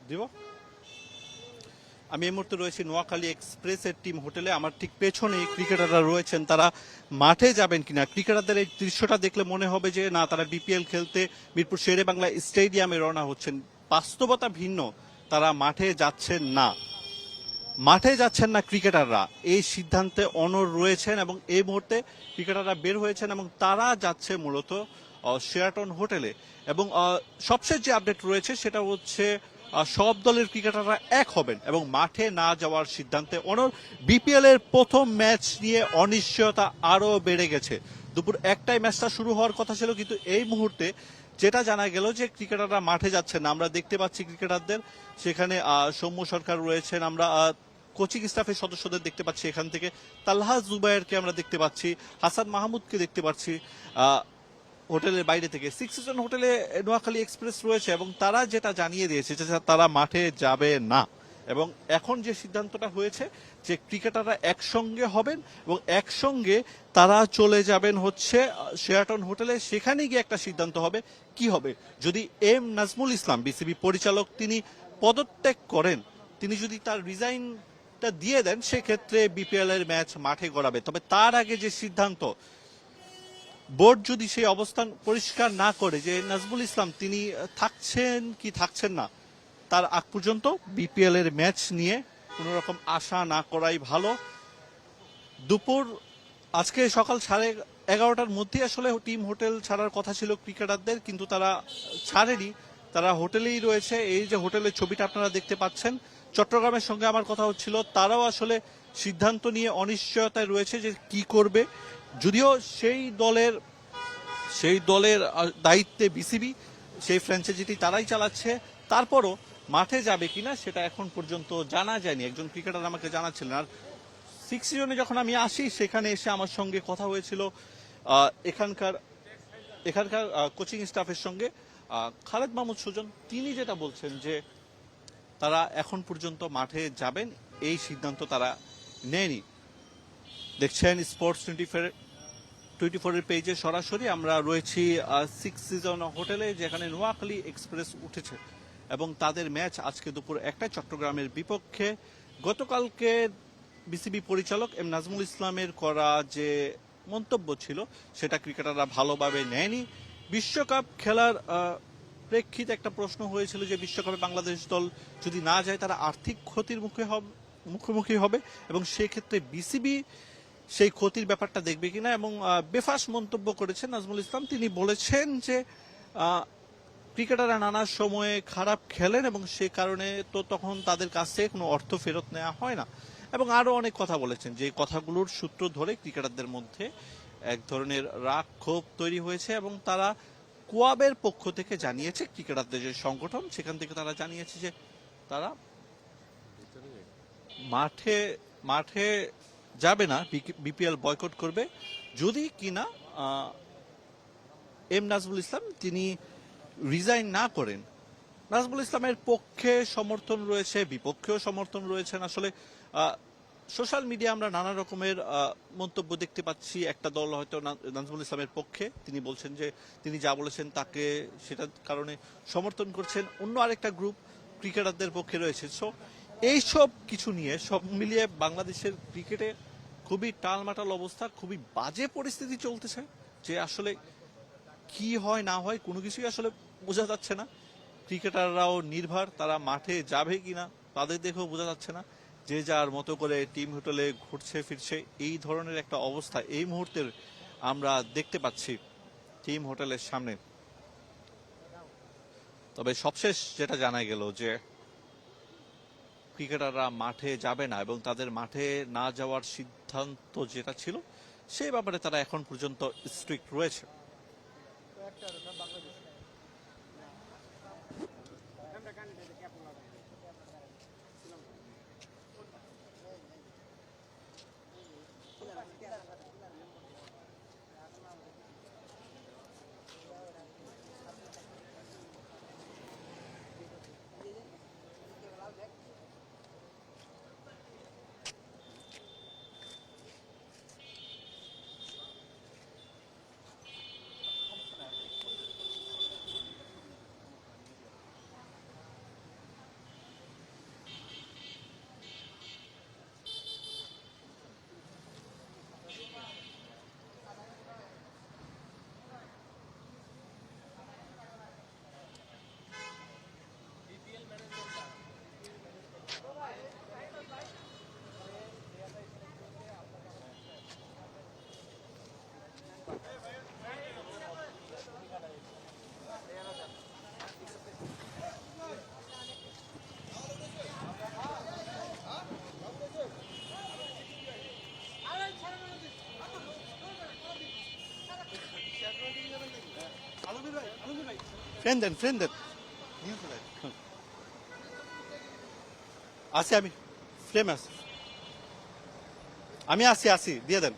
দিব। আমি এই মুহূর্তে রয়েছি নোয়াখালী এক্সপ্রেসের টিম হোটেলে। আমার ঠিক পেছনেই ক্রিকেটাররা রয়েছেন, তারা মাঠে যাবেন কিনা। ক্রিকেটারদের এই দৃশ্যটা দেখলে মনে হবে যে না, তারা বিপিএল খেলতে মিরপুর শেরে বাংলা স্টেডিয়ামে রওনা হচ্ছেন। বাস্তবতা ভিন্ন, তারা মাঠে যাচ্ছেন না। মাঠে যাচ্ছেন না ক্রিকেটাররা, এই সিদ্ধান্তে অনড় রয়েছেন এবং এই মুহূর্তে ক্রিকেটাররা বের হয়েছেন এবং তারা যাচ্ছে মূলত শেরাটন হোটেলে। এবং সবশেষ যে আপডেট রয়েছে সেটা হচ্ছে সব দলের ক্রিকেটাররা এক হবেন এবং মাঠে না যাওয়ার সিদ্ধান্তে অনড়। বিপিএল এর প্রথম ম্যাচ নিয়ে অনিশ্চয়তা আরো বেড়ে গেছে। দুপুর 1টায় ম্যাচটা শুরু হওয়ার কথা ছিল, কিন্তু এই মুহূর্তে যেটা জানা গেল যে ক্রিকেটাররা মাঠে যাচ্ছেন না। আমরা দেখতে পাচ্ছি ক্রিকেটারদের সেখানে সৌম্য সরকার রয়েছেন, আমরা কোচিং স্টাফের সদস্যদের দেখতে পাচ্ছি, এখান থেকে তালহা জুবায়েরকে আমরা দেখতে পাচ্ছি, হাসান মাহমুদকে দেখতে পাচ্ছি হোটেলের বাইরে থেকে। সিক্স সিজন হোটেলে নোয়াখালী এক্সপ্রেস রয়েছে এবং তারা যেটা জানিয়ে দিয়েছে যে তারা মাঠে যাবে না। এবং এখন যে সিদ্ধান্তটা হয়েছে যে ক্রিকেটাররা একসঙ্গে হবেন এবং একসঙ্গে তারা চলে যাবেন হচ্ছে শেরাটন হোটেলে। সেখানে গিয়ে একটা সিদ্ধান্ত হবে কি হবে। যদি এম নাজমুল ইসলাম বিসিবি পরিচালক তিনি পদত্যাগ করেন, তিনি যদি তার রিজাইনটা দিয়ে দেন, সেক্ষেত্রে বিপিএল এর ম্যাচ মাঠে গড়াবে। তবে তার আগে যে সিদ্ধান্ত, বোর্ড যদি সেই অবস্থান পরিষ্কার না করে যে নাজমুল ইসলাম তিনি থাকছেন কি থাকছেন না, তার আগ পর্যন্ত বিপিএল এর ম্যাচ নিয়ে কোন রকম আশা না করাই ভালো। দুপুর আজকে সকাল 11:30টার মধ্যে আসলে টিম হোটেল ছাড়ার কথা ছিল ক্রিকেটারদের, কিন্তু তারা ছাড়েনি, তারা হোটেলেই রয়েছে। এই যে হোটেলের ছবিটা আপনারা দেখতে পাচ্ছেন, চট্টগ্রামের সঙ্গে আমার কথা হচ্ছিল, তারাও আসলে সিদ্ধান্ত নিয়ে অনিশ্চয়তায় রয়েছে যে কি করবে। যদিও সেই দলের দায়িত্বে বিসিবি, সেই ফ্র্যাঞ্চাইজিটি তারাই চালাচ্ছে, তারপরও মাঠে যাবে কিনা সেটা এখন পর্যন্ত জানা যায়নি। একজন ক্রিকেটার আমাকে জানাচ্ছিলেন। আর সিক্স সিজনে যখন আমি আসি, সেখানে এসে আমার সঙ্গে কথা হয়েছিল এখানকার কোচিং স্টাফের সঙ্গে, খালেদ মাহমুদ সুজন। তিনি যেটা বলছেন যে তারা এখন পর্যন্ত মাঠে যাবেন এই সিদ্ধান্ত তারা নেয়নি। দেখছেন স্পোর্টস 24 এর পেজে সরাসরি আমরা রয়েছি সিক্স সিজন হোটেলে, যেখানে নোয়াখালী এক্সপ্রেস উঠেছে এবং তাদের ম্যাচ আজকে দুপুর 1টায় চট্টগ্রামের বিপক্ষে। গতকালকে বিসিবি পরিচালক এম নাজমুল ইসলামের করা যে মন্তব্য ছিল সেটা ক্রিকেটাররা ভালোভাবে নেয়নি। বিশ্বকাপ খেলার প্রেক্ষিতে একটা প্রশ্ন হয়েছিল যে বিশ্বকাপে বাংলাদেশ দল যদি না যায় তারা আর্থিক ক্ষতির মুখোমুখি হবে এবং সেক্ষেত্রে বিসিবি সেই ক্ষতির ব্যাপারটা দেখবে কিনা। এবং বেফাস মন্তব্য করেছেন নাজমুল ইসলাম। তিনি বলেছেন যে ক্রিকেটাররা নানা সময়ে খারাপ খেলেন এবং সে কারণে তো তখন তাদের কাছে কোনো অর্থ ফেরত নেওয়া হয় না। এবং আরো অনেক কথা বলেছেন, যে কথাগুলোর সূত্র ধরে ক্রিকেটারদের মধ্যে এক ধরনের রাগ ক্ষোভ তৈরি হয়েছে এবং তারা কোয়াবের পক্ষ থেকে জানিয়েছে, ক্রিকেটারদের যে সংগঠন সেখান থেকে তারা জানিয়েছে যে তারা মাঠে যাবে না, বিপিএল বয়কট করবে যদি কিনা এম নাজমুল ইসলাম তিনি রিজাইন না করেন। নাজমুল ইসলামের পক্ষে সমর্থন রয়েছে, বিপক্ষেও সমর্থন রয়েছেন। আসলে সোশ্যাল মিডিয়া আমরা নানা রকমের মন্তব্য দেখতে পাচ্ছি। একটা দল হয়তো নাজমুল ইসলামের পক্ষে, তিনি বলছেন যে তিনি যা বলেছেন তাকে সেটার কারণে সমর্থন করছেন। অন্য আরেকটা গ্রুপ ক্রিকেটারদের পক্ষে রয়েছে। সো এইসব কিছু নিয়ে সব মিলিয়ে বাংলাদেশের ক্রিকেটে খুবই টালমাটাল অবস্থা, খুবই বাজে পরিস্থিতি চলতেছে, যে আসলে কি হয় না হয় কোনো কিছুই আসলে বোঝা যাচ্ছে না। ক্রিকেটাররাও নির্ভর, তারা মাঠে যাবে কিনা তাদের দেখেও বোঝা যাচ্ছে না। যে যার মতো করে টিম হোটেলে ঘুরছে ফিরছে, এই ধরনের একটা অবস্থা এই মুহূর্তের আমরা দেখতে পাচ্ছি টিম হোটেলের সামনে। তবে সবশেষ যেটা জানা গেল যে ক্রিকেটাররা মাঠে যাবে না এবং তাদের মাঠে না যাওয়ার সিদ্ধান্ত যেটা ছিল সেই ব্যাপারে তারা এখন পর্যন্ত স্ট্রিক্ট রয়েছে। ফ্রেন্ড দেন আসি আমি ফ্রেম আসি আমি আসি দিয়ে দেন